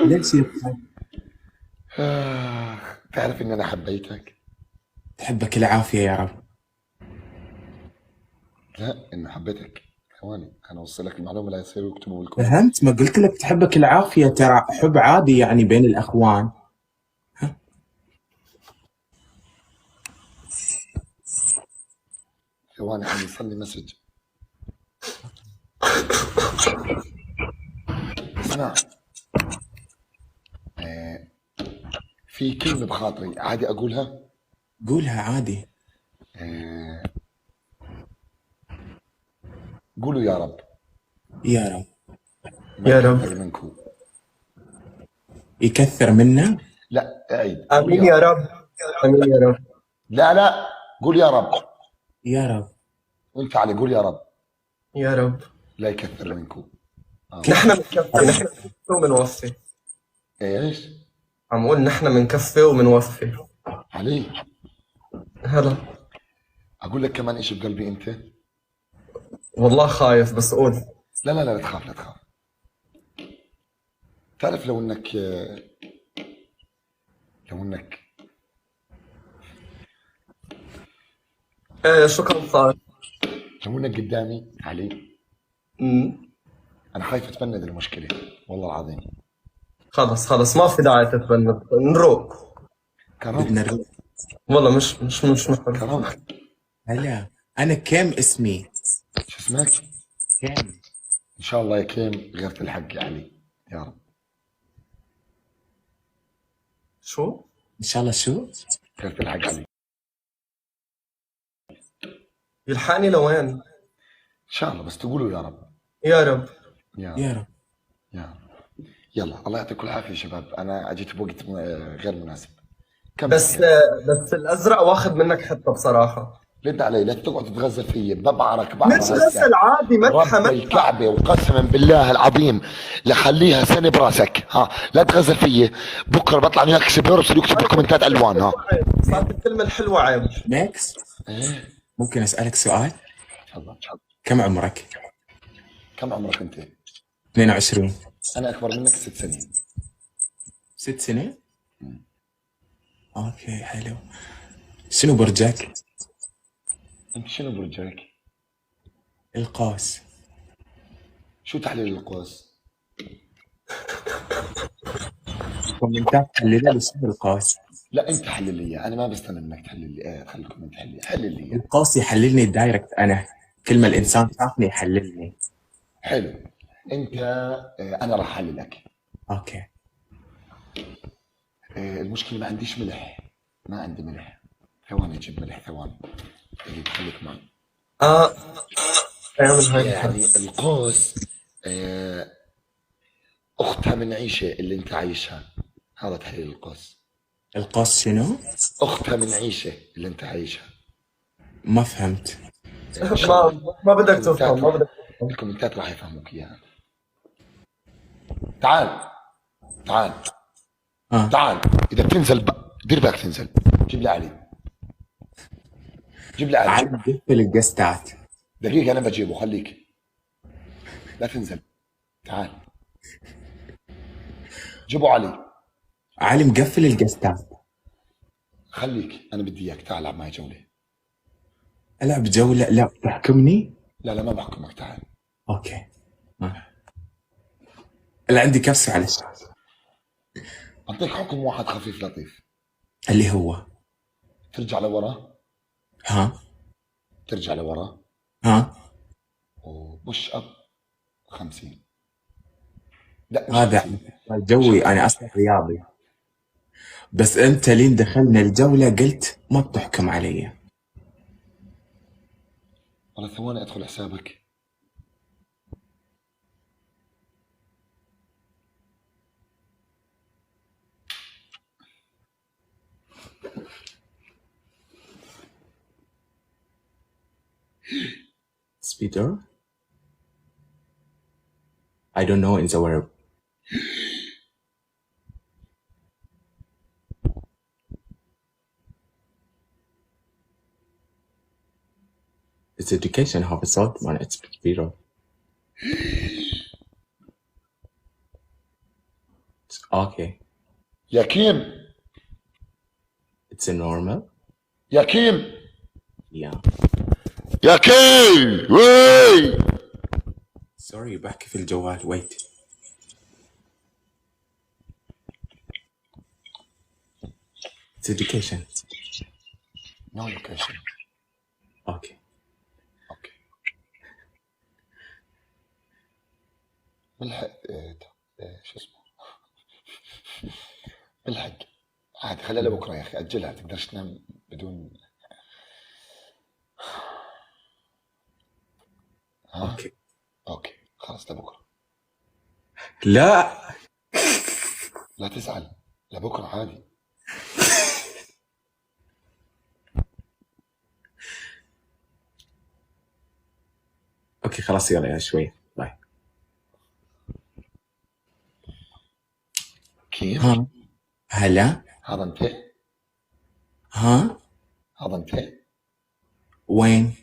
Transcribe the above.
ليش يضحك؟ تعرف إن أنا حبيتك؟ تحبك العافية يا رب. لا، إن حبيتك. ثواني أنا أوصل لك المعلومة، لا يصيروا يكتبوا بالكومنت. فهمت، ما قلت لك تحبك العافية، ترى حب عادي يعني بين الأخوان. ثواني عم يوصلني مسج. اسمع، آه في كلمة بخاطري عادي أقولها. قولها عادي. آه قولوا يا رب. يا رب. ما يا رب. يكثر منكم. يكثر منا. لا عيد، قول آمين يا يا رب. رب. آمين يا رب. لا لا، قول يا رب. يا رب. وانت علي قول يا رب. يا رب. لا يكثر منكم. نحن بنكفي، نحن بنكفي وبنوفي. ايش؟ عم اقول نحن بنكفي وبنوفي. علي، هلا. اقول لك كمان اشي بقلبي انت. والله خايف بس قول. لا لا لا، لا تخاف لا تخاف. تعرف لو انك ايه شو كان صار؟ لو انك قدامي علي، أمم. انا خايف اتفند المشكله والله العظيم. خلص ما في داعي تتبند، نروق. بدنا كرمت. نروح. والله مش محب. كرمت. هلا. أنا كيم اسمي. شو اسمك؟ كيم. ان شاء الله يا كيم غيرت الحق يا علي. يا رب. شو؟ إن شاء الله. شو؟ غيرت الحق علي. يلحقني لوين؟ ان شاء الله، بس تقولوا يا رب. يا رب. يا رب. يا رب. يا رب. يلا الله يعطيكم العافيه يا شباب، انا اجيت بوقت غير مناسب. كمل بس كيم. بس الازرق واخد منك حته بصراحه. رد علي، لا تقعد تتغزل فيي، ببعرك مش بعرة هسه. غسل عادي، مدحه رب مدحه. الكعبة وقسما بالله العظيم لخليها سنة براسك، ها لا تغزل فيي. بكره بطلع وياك سبير ويصير يكتب بالكومنتات الوان، ها. صارت الكلمه الحلوه عيب. نيكست. ايه ممكن أسألك سؤال؟ تفضل. كم عمرك؟ كم عمرك انت؟ 22. انا اكبر منك 6 سنين. 6 سنين؟ أوكي حلو. شنو برجك؟ انت شنو برجك؟ القوس. شو تحليل القوس؟ كومنتات حللها لي شنو القوس؟ لا انت حلل لي، انا ما بستنى منك تحلل لي. خليكم انت حلل لي. القوس يحللني دايركت، أنا كل ما الإنسان شافني يحللني. حلو. انت انا راح احللك. أوكي. المشكله ما عنديش ملح. ما عندي ملح. ثواني اجيب ملح، ثواني. خليك معي. اعمل هاي. يعني القوس اختها من عيشه اللي انت عايشها. هذا تحليل القوس. القوس شنو؟ اختها من عيشه اللي انت عايشها. ما فهمت. ان شاء الله ما بدك تفهم، ما بدك تفهم. الكومنتات راح يفهموك اياها. تعال تعال تعال. اذا بتنزل دير بالك تنزل. جيب لي علي. جيب لي علي. علي قفل القستات. دقيقه انا بجيبه، خليك. لا تنزل. تعال. جيبوا علي. علي مقفل القستات. خليك، انا بدي اياك. تعال العب معي جوله. ألعب جولة؟ لا تحكمني. لا لا ما بحكمك، تعال. أوكي. اللي عندي كبسة على الشاشة. اعطيك حكم واحد خفيف لطيف. اللي هو ترجع لورا. ها ترجع لورا ها وبوش اب 50. لا مش هذا 50. جوي، أنا أصلا رياضي. بس أنت لين دخلنا الجولة قلت ما بتحكم علي. والله ثواني ادخل حسابك. Speeder? I don't know in the word. It's education have a salt man, it's speeder. اوكي. يا كيم. It's a normal. يا كيم. Yeah. يا كيم وي. Sorry بحكي في الجوال. Wait. It's education. نو لوكيشن. اوكي. اوكي. بالحق شو اسمه بالحق عادي خليها لبكره يا اخي، اجلها، تقدرش تنام بدون. ها اوكي. اوكي خلاص لبكره. لا. لا تزعل، لبكره عادي. اوكي خلاص يلا يا شوي. باي. كيف؟ ها هلا. هذا انت؟ ها هذا انت؟ وين؟